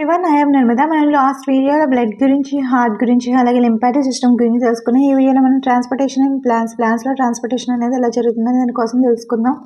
ఇవన్నీ I am నిర్మిత. మనం లాస్ట్ వీడియోలో బ్లడ్ గురించి, హార్ట్ గురించి, అలాగే లింఫాటిక్ సిస్టమ్ గురించి తెలుసుకున్నాం. ఈ వీడియోలో మనం ట్రాన్స్‌పోర్టేషన్ అండ్ ప్లాంట్స్‌లో ట్రాన్స్‌పోర్టేషన్ అనేది ఎలా జరుగుతుందో దానికోసం తెలుసుకుందాం.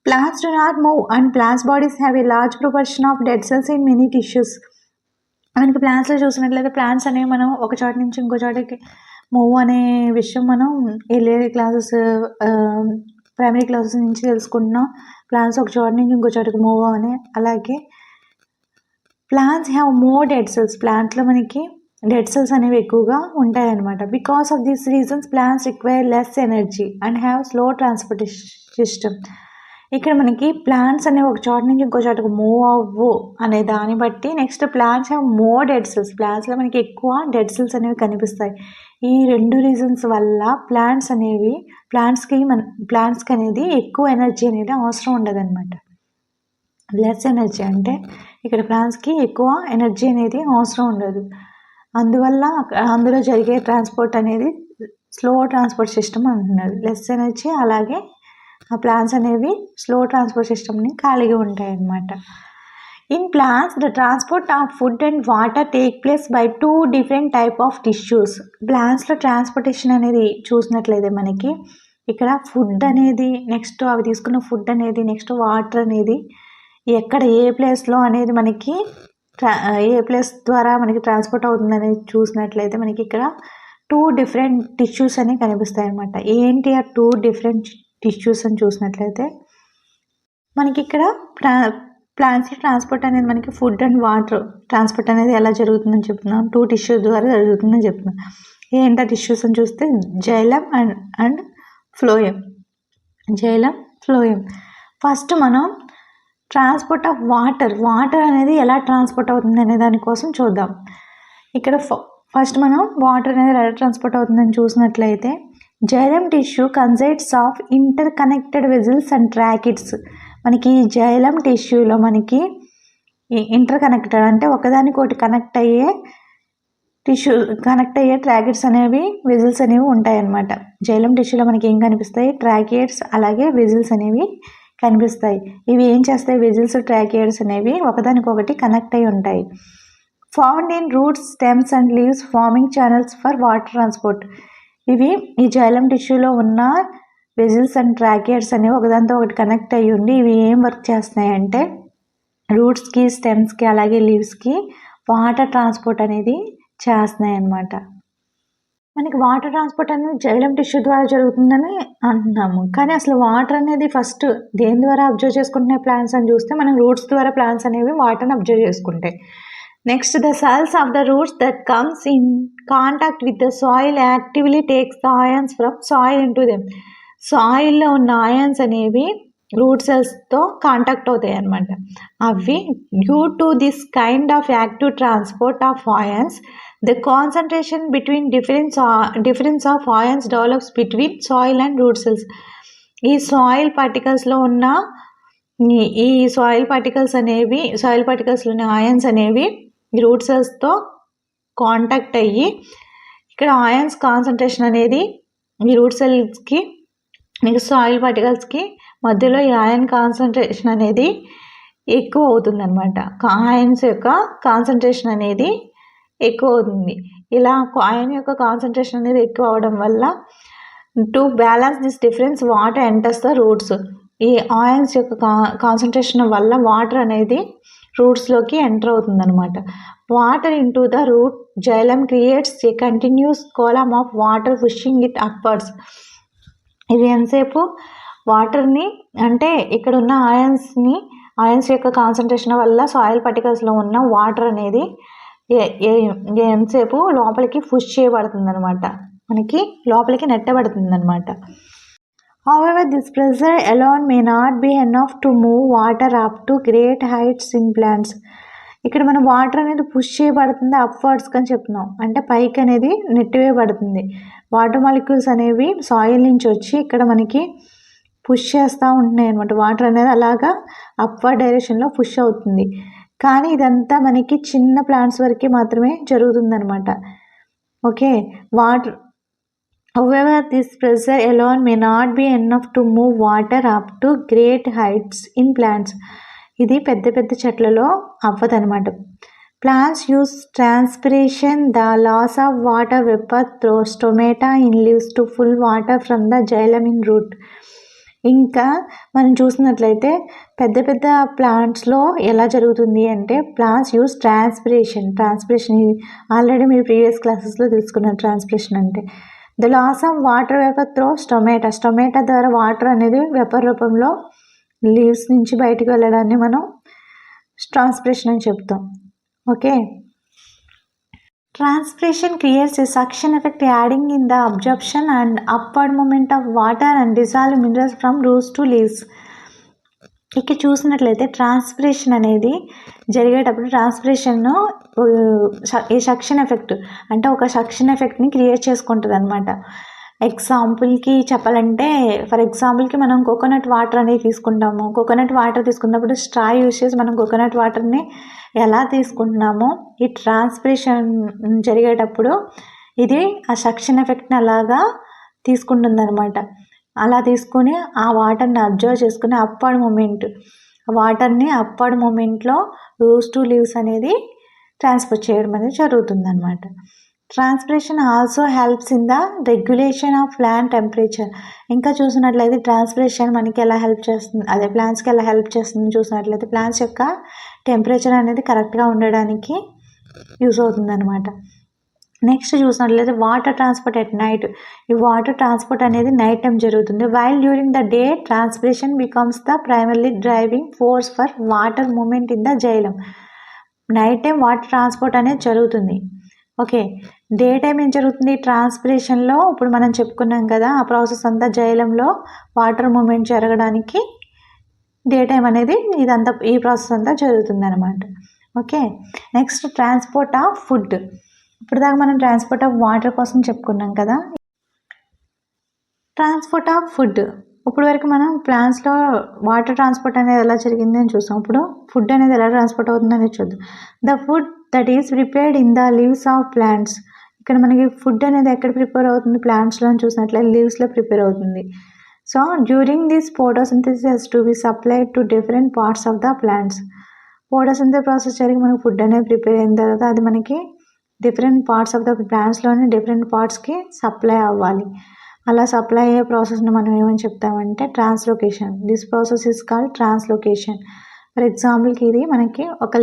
Plants do not move and plants bodies have a large proportion of dead cells in many tissues. మనకి ప్లాంట్స్‌లో చూసినట్లయితే ప్లాంట్స్ అనేవి మనం ఒక చోట నుంచి ఇంకో చోటకి మూవ్ అనే విషయం మనం ఎర్లియర్ క్లాసెస్ ప్రైమరీ క్లాసెస్ నుంచి తెలుసుకుంటున్నాం. ప్లాంట్స్ ఒక చోట నుంచి ఇంకో చోటకి మూవ్ అని. అలాగే plants have more dead cells. ప్లాంట్లో మనకి డెడ్ సెల్స్ అనేవి ఎక్కువగా ఉంటాయన్నమాట. Because of these reasons plants require less energy and have slow transportation system. ఇక్కడ మనకి ప్లాంట్స్ అనేవి ఒక చోట నుంచి ఇంకో చోటకు మూవ్ అవ్వు అనే దాన్ని బట్టి next plants have more dead cells. ప్లాంట్స్లో మనకి ఎక్కువ డెడ్ సెల్స్ అనేవి కనిపిస్తాయి. ఈ రెండు రీజన్స్ వల్ల ప్లాంట్స్కి అనేది ఎక్కువ ఎనర్జీ అనేది అవసరం ఉండదన్నమాట. లెస్ ఎనర్జీ అంటే ఇక్కడ ప్లాంట్స్కి ఎక్కువ ఎనర్జీ అనేది అవసరం ఉండదు. అందువల్ల అందులో జరిగే ట్రాన్స్పోర్ట్ అనేది స్లో ట్రాన్స్పోర్ట్ సిస్టమ్ అంటున్నారు. లెస్ ఎనర్జీ అలాగే ఆ ప్లాంట్స్ అనేవి స్లో ట్రాన్స్పోర్ట్ సిస్టమ్ని కలిగి ఉంటాయి అన్నమాట. In plants the transport of food and water take place by 2 different type of tissues. ప్లాంట్స్లో ట్రాన్స్పోర్టేషన్ అనేది చూసినట్లయితే మనకి ఇక్కడ ఫుడ్ అనేది, నెక్స్ట్ అవి తీసుకున్న ఫుడ్ అనేది, నెక్స్ట్ వాటర్ అనేది ఎక్కడ ఏ ప్లేస్లో అనేది మనకి ఏ ప్లేస్ ద్వారా మనకి ట్రాన్స్పోర్ట్ అవుతుంది అనేది చూసినట్లయితే మనకి ఇక్కడ 2 డిఫరెంట్ టిష్యూస్ అనేవి కనిపిస్తాయి అన్నమాట. ఏంటి ఆ 2 డిఫరెంట్ టిష్యూస్ అని చూసినట్లయితే మనకి ఇక్కడ ప్లాంట్స్కి ట్రాన్స్పోర్ట్ అనేది మనకి ఫుడ్ అండ్ వాటర్ ట్రాన్స్పోర్ట్ అనేది ఎలా జరుగుతుందని చెప్తున్నాం. 2 టిష్యూస్ ద్వారా జరుగుతుందని చెప్తున్నాం. ఏంటా టిష్యూస్ అని చూస్తే xylem and phloem. Xylem, phloem. First మనం ట్రాన్స్పోర్ట్ ఆఫ్ వాటర్ అనేది ఎలా ట్రాన్స్పోర్ట్ అవుతుంది అనే దానికోసం చూద్దాం. ఇక్కడ ఫస్ట్ మనం వాటర్ అనేది ఎలా ట్రాన్స్పోర్ట్ అవుతుందని చూసినట్లయితే xylem tissue consists of interconnected vessels and tracheids. మనకి జైలం టిష్యూలో మనకి ఇంటర్ కనెక్టెడ్ అంటే ఒకదానికొకటి కనెక్ట్ అయ్యే ట్రాకిట్స్ అనేవి, వెజిల్స్ అనేవి ఉంటాయన్నమాట. జైలం టిష్యూలో మనకి ఏం కనిపిస్తాయి? ట్రాకిట్స్ అలాగే వెజిల్స్ అనేవి కనిపిస్తాయి. ఇవి ఏం చేస్తాయి? వెజిల్స్, ట్రాకిట్స్ అనేవి ఒకదానికొకటి కనెక్ట్ అయి ఉంటాయి. Found in roots, stems and leaves farming channels for water transport. ఇవి ఈ జైలం టిష్యూలో ఉన్న వెజిల్స్ అండ్ ట్రాకిట్స్ అనేవి ఒకదానితో ఒకటి కనెక్ట్ అయ్యి ఉండి ఇవి ఏం వర్క్ చేస్తున్నాయి అంటే రూట్స్కి, స్టెమ్స్కి అలాగే లీవ్స్కి వాటర్ ట్రాన్స్పోర్ట్ అనేది చేస్తున్నాయి అన్నమాట. మనకి వాటర్ ట్రాన్స్పోర్ట్ అనేది జైలం టిష్యూ ద్వారా జరుగుతుందని అంటున్నాము. కానీ అసలు వాటర్ అనేది ఫస్ట్ దేని ద్వారా అబ్జర్వ్ చేసుకుంటున్నాయి ప్లాంట్స్ అని చూస్తే మనం రూట్స్ ద్వారా ప్లాంట్స్ అనేవి వాటర్ని అబ్జర్వ్ చేసుకుంటాయి. Next the cells of the roots that comes in contact with the soil actively takes the ions from soil into them. సాయిల్లో ఉన్న ఆయన్స్ అనేవి రూట్ సెల్స్తో కాంటాక్ట్ అవుతాయి అన్నమాట. అవి due to this kind of active transport of ions the concentration between difference of ions develops between soil and root cells. ఈ soil పార్టికల్స్లో ఉన్న ఈ సాయిల్ పార్టికల్స్లోని ఆయన్స్ అనేవి రూట్ సెల్స్తో కాంటాక్ట్ అయ్యి ఇక్కడ ఆయన్స్ కాన్సన్ట్రేషన్ అనేది ఈ రూట్ సెల్స్కి నెక్స్ట్ సాయిల్ పార్టికల్స్కి మధ్యలో ఈ ఆయన్ కాన్సన్ట్రేషన్ అనేది ఎక్కువ అవుతుంది అనమాట. ఆయన్స్ యొక్క కాన్సన్ట్రేషన్ అనేది ఎక్కువ అవుతుంది. ఇలా ఆయన్ యొక్క కాన్సన్ట్రేషన్ అనేది ఎక్కువ అవడం వల్ల to balance this difference water enters the roots. ఈ ఆయన్స్ యొక్క కాన్సన్ట్రేషన్ వల్ల వాటర్ అనేది రూట్స్లోకి ఎంటర్ అవుతుంది అనమాట. Water into the route xylem creates a continuous column of water pushing it upwards. ఇది ఎంతసేపు వాటర్ని అంటే ఇక్కడ ఉన్న ఆయన్స్ యొక్క కాన్సన్ట్రేషన్ వల్ల సాయిల్ పార్టికల్స్లో ఉన్న వాటర్ అనేది ఎంతసేపు లోపలికి పుష్ చేయబడుతుంది అనమాట, మనకి లోపలికి నెట్టబడుతుంది అనమాట. However, this pressure alone may not be enough to move water up to great heights in plants. ఇక్కడ మనం వాటర్ అనేది పుష్ చేయబడుతుంది అప్వర్డ్స్కి అని చెప్తున్నాం. అంటే పైకి అనేది నెట్టివేయబడుతుంది. వాటర్ మాలిక్యూల్స్ అనేవి సాయిల్ నుంచి వచ్చి ఇక్కడ మనకి పుష్ చేస్తూ ఉంటున్నాయి అనమాట. వాటర్ అనేది అలాగా అప్వర్డ్ డైరెక్షన్లో పుష్ అవుతుంది. కానీ ఇదంతా మనకి చిన్న ప్లాంట్స్ వరకు మాత్రమే జరుగుతుందనమాట. Okay, However, this pressure alone may not be enough to move water up to great heights in plants. ఇది పెద్ద పెద్ద చెట్లలో అవ్వదనమాట. Plants use transpiration, the loss of water vapor through stomata in leaves to pull water from the xylem in root. ఇంకా మనం చూసినట్లయితే పెద్ద పెద్ద ప్లాంట్స్లో ఎలా జరుగుతుంది అంటే ప్లాంట్స్ యూస్ ట్రాన్స్పిరేషన్ ఆల్రెడీ మీరు ప్రీవియస్ క్లాసెస్లో తెలుసుకున్నారు. ట్రాన్స్పిరేషన్ అంటే the loss of water vapour through stomata ద్వారా వాటర్ అనేది వేపర్ రూపంలో లీవ్స్ నుంచి బయటకు వెళ్ళడాన్ని మనం ట్రాన్స్పిరేషన్ అని చెప్తాం. Okay, transpiration creates a suction effect, adding in the absorption and upward movement of water and dissolved minerals from roots to leaves. ఇక్కడ చూసినట్లయితే ట్రాన్స్పిరేషన్ అనేది జరిగేటప్పుడు ఏ సక్షన్ ఎఫెక్ట్ అంటే ఒక సక్షన్ ఎఫెక్ట్ని క్రియేట్ చేసుకుంటుంది అనమాట. ఎగ్జాంపుల్కి చెప్పాలంటే ఫర్ ఎగ్జాంపుల్కి మనం కోకోనట్ వాటర్ అనేది తీసుకుంటాము. కోకోనట్ వాటర్ తీసుకున్నప్పుడు స్ట్రా యూజ్ చేసి మనం కోకోనట్ వాటర్ని ఎలా తీసుకుంటున్నామో ఈ ట్రాన్స్పిరేషన్ జరిగేటప్పుడు ఇది ఆ సక్షన్ ఎఫెక్ట్ని అలాగా తీసుకుంటుంది అనమాట. అలా తీసుకొని ఆ వాటర్ని అబ్జర్వ్ చేసుకుని వాటర్ని అప్వర్డ్ మూమెంట్లో రూట్స్ టు లీవ్స్ అనేది ట్రాన్స్ఫర్ చేయడం అనేది జరుగుతుంది అనమాట. Transpiration also helps in the regulation of plant temperature. ఇంకా చూసినట్లయితే ట్రాన్స్పిరేషన్ మనకి ఎలా హెల్ప్ చేస్తుంది, అదే ప్లాంట్స్కి ఎలా హెల్ప్ చేస్తుంది చూసినట్లయితే ప్లాంట్స్ యొక్క టెంపరేచర్ అనేది కరెక్ట్గా ఉండడానికి యూజ్ అవుతుంది అనమాట. నెక్స్ట్ చూసినట్లయితే వాటర్ ట్రాన్స్పోర్ట్ ఎట్ నైట్. ఈ వాటర్ ట్రాన్స్పోర్ట్ అనేది నైట్ టైం జరుగుతుంది. While during the day transpiration becomes the primarily driving force for water movement in the xylem. Night time water transport అనేది జరుగుతుంది. ఓకే, డే టైం ఏం జరుగుతుంది ట్రాన్స్పిరేషన్లో ఇప్పుడు మనం చెప్పుకున్నాం కదా, ఆ ప్రాసెస్ అంతా జైలంలో వాటర్ మూమెంట్ జరగడానికి డే టైం అనేది ఈ ప్రాసెస్ అంతా జరుగుతుంది అనమాట. Okay, next transport of food. ఇప్పుడు దాకా మనం ట్రాన్స్పోర్ట్ ఆఫ్ వాటర్ కోసం చెప్పుకున్నాం కదా. ట్రాన్స్పోర్ట్ ఆఫ్ ఫుడ్, ఇప్పుడు వరకు మనం ప్లాంట్స్లో వాటర్ ట్రాన్స్పోర్ట్ అనేది ఎలా జరిగింది అని చూసాం. ఇప్పుడు ఫుడ్ అనేది ఎలా ట్రాన్స్పోర్ట్ అవుతుంది అనేది చూద్దాం. The food that is prepared in the leaves of plants. ఇక్కడ మనకి ఫుడ్ అనేది ఎక్కడ ప్రిపేర్ అవుతుంది ప్లాంట్స్లో అని చూసినట్లయితే లీవ్స్లో ప్రిపేర్ అవుతుంది. So during this photosynthesis to be supplied to different parts of the plants. Photosynthesis process జరిగి మనకి ఫుడ్ అనేది ప్రిపేర్ అయిన తర్వాత అది మనకి డిఫరెంట్ పార్ట్స్ ఆఫ్ ద ప్లాంట్స్లోని డిఫరెంట్ పార్ట్స్కి సప్లై అవ్వాలి. అలా సప్లై అయ్యే ప్రాసెస్ని మనం ఏమని చెప్తామంటే translocation. This process is called translocation. For ఎగ్జాంపుల్కి ఇది మనకి ఒక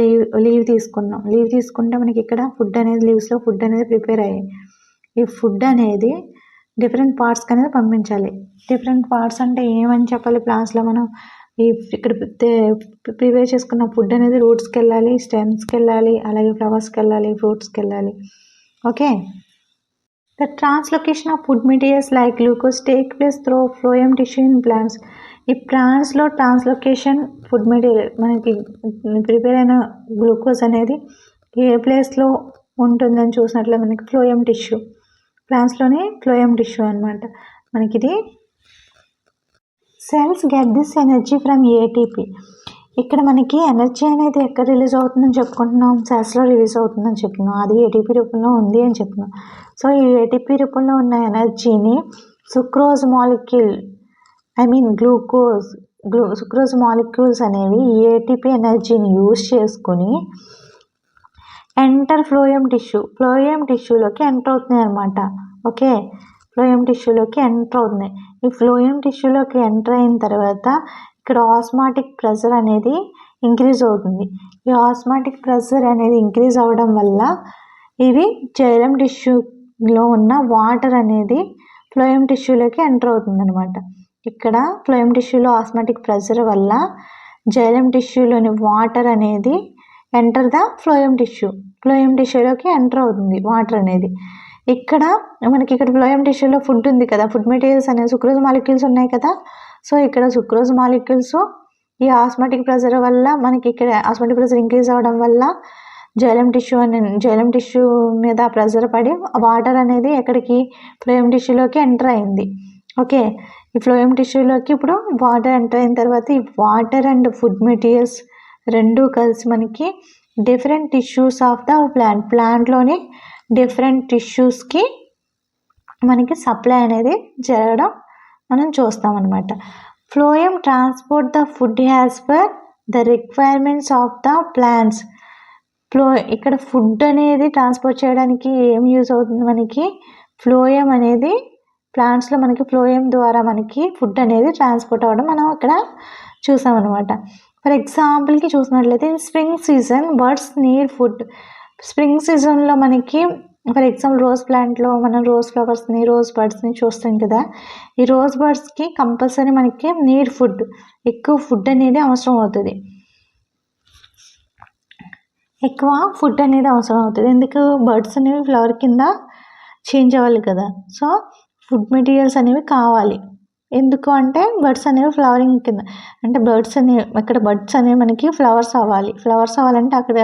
లీవ్ తీసుకున్నాం. లీవ్ తీసుకుంటే మనకి ఇక్కడ ఫుడ్ అనేది లీవ్స్లో ఫుడ్ అనేది ప్రిపేర్ అయ్యాయి. ఈ ఫుడ్ అనేది డిఫరెంట్ పార్ట్స్కి అనేది పంపించాలి. డిఫరెంట్ పార్ట్స్ అంటే ఏమని చెప్పాలి ప్లాంట్స్లో మనం ఇక్కడ ప్రిపేర్ చేసుకున్న ఫుడ్ అనేది రూట్స్కి వెళ్ళాలి, స్టెమ్స్కి వెళ్ళాలి, అలాగే ఫ్లవర్స్కి వెళ్ళాలి, ఫ్రూట్స్కి వెళ్ళాలి. Okay, the translocation of food materials like glucose take place through phloem tissue in plants. ఈ ప్లాంట్స్లో ట్రాన్స్లోకేషన్ ఫుడ్ మెటీరియల్ మనకి ప్రిపేర్ అయిన గ్లూకోజ్ అనేది ఏ ప్లేస్లో ఉంటుందని చూసినట్లయితే మనకి ఫ్లోయమ్ టిష్యూ, ప్లాంట్స్లోని ఫ్లోయమ్ టిష్యూ అనమాట. మనకి ఇది cells get this energy from ATP. ఇక్కడ మనకి ఎనర్జీ అనేది ఎక్కడ రిలీజ్ అవుతుందని చెప్పుకుంటున్నాం, సెల్స్లో రిలీజ్ అవుతుందని చెప్తున్నాం. అది ఏటీపీ రూపంలో ఉంది అని చెప్తున్నాం. సో ఈ ఏటీపీ రూపంలో ఉన్న ఎనర్జీని సుక్రోజ్ మాలిక్యూల్ సుక్రోజ్ మాలిక్యూల్స్ అనేవి ఏటీపీ ఎనర్జీని యూజ్ చేసుకుని ఎంటర్ ఫ్లోయమ్ టిష్యూలోకి ఎంటర్ అవుతున్నాయి అనమాట. ఓకే, ఫ్లోయమ్ టిష్యూలోకి ఎంటర్ అవుతుంది. ఈ ఫ్లోయమ్ టిష్యూలోకి ఎంటర్ అయిన తర్వాత ఇక్కడ ఆస్మాటిక్ ప్రెషర్ అనేది ఇంక్రీజ్ అవుతుంది. ఈ ఆస్మాటిక్ ప్రెషర్ అనేది ఇంక్రీజ్ అవ్వడం వల్ల ఇవి జైలం టిష్యూలో ఉన్న వాటర్ అనేది ఫ్లోయమ్ టిష్యూలోకి ఎంటర్ అవుతుంది అనమాట. ఇక్కడ ఫ్లోయమ్ టిష్యూలో ఆస్మాటిక్ ప్రెషర్ వల్ల జైలం టిష్యూలోని వాటర్ అనేది ఎంటర్ ద ఫ్లోయమ్ టిష్యూలోకి ఎంటర్ అవుతుంది వాటర్ అనేది. ఇక్కడ ఫ్లోయమ్ టిష్యూలో ఫుడ్ ఉంది కదా, ఫుడ్ మెటీరియల్స్ అనేవి సుక్రోజ్ మాలిక్యూల్స్ ఉన్నాయి కదా. సో ఇక్కడ సుక్రోజ్ మాలిక్యూల్స్ ఈ ఆస్మాటిక్ ప్రెషర్ వల్ల మనకి ఇక్కడ ఆస్మాటిక్ ప్రెషర్ ఇంక్రీజ్ అవ్వడం వల్ల జైలం టిష్యూ మీద ప్రెషర్ పడి వాటర్ అనేది ఎక్కడికి ఫ్లోయమ్ టిష్యూలోకి ఎంటర్ అయింది. ఓకే, ఈ ఫ్లోయమ్ టిష్యూలోకి ఇప్పుడు వాటర్ ఎంటర్ అయిన తర్వాత ఈ వాటర్ అండ్ ఫుడ్ మెటీరియల్స్ రెండు కలిసి మనకి డిఫరెంట్ టిష్యూస్ ఆఫ్ ద ప్లాంట్లోని డిఫరెంట్ టిష్యూస్కి మనకి సప్లై అనేది జరగడం మనం చూస్తాం అనమాట. Phloem transport the food as per the requirements of the plants. ఇక్కడ ఫుడ్ అనేది ట్రాన్స్పోర్ట్ చేయడానికి ఏం యూజ్ అవుతుంది మనకి, ఫ్లోయమ్ అనేది ప్లాంట్స్లో మనకి ఫ్లోయమ్ ద్వారా మనకి ఫుడ్ అనేది ట్రాన్స్పోర్ట్ అవ్వడం మనం ఇక్కడ చూసామన్నమాట. ఫర్ ఎగ్జాంపుల్కి చూసినట్లయితే spring season birds need food. Spring సీజన్లో మనకి ఫర్ ఎగ్జాంపుల్ రోజ్ ప్లాంట్లో మనం రోజ్ ఫ్లవర్స్ని రోజ్ బర్డ్స్ని చూస్తాం కదా. ఈ రోజ్ బర్డ్స్కి కంపల్సరీ మనకి నీడ్ ఫుడ్, ఎక్కువ ఫుడ్ అనేది అవసరం అవుతుంది. ఎందుకు, బర్డ్స్ అనేవి ఫ్లవర్ కింద చేంజ్ అవ్వాలి కదా. సో ఫుడ్ మెటీరియల్స్ అనేవి కావాలి. ఎందుకు అంటే బర్డ్స్ అనేవి ఫ్లవరింగ్ కింద, అంటే ఇక్కడ బర్డ్స్ అనేవి మనకి ఫ్లవర్స్ అవ్వాలంటే అక్కడ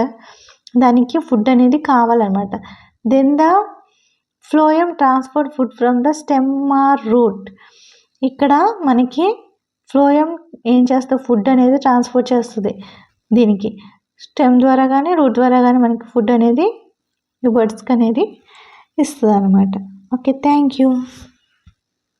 దానికి ఫుడ్ అనేది కావాలన్నమాట. Then the phloem transport food from the stem or root. ఇక్కడ మనకి ఫ్లోయమ్ ఏం చేస్తుంది, ఫుడ్ అనేది ట్రాన్స్పోర్ట్ చేస్తుంది. దీనికి స్టెమ్ ద్వారా కానీ రూట్ ద్వారా కానీ మనకి ఫుడ్ అనేది ఈ బర్డ్స్కి అనేది ఇస్తుంది అనమాట. Okay, thank you.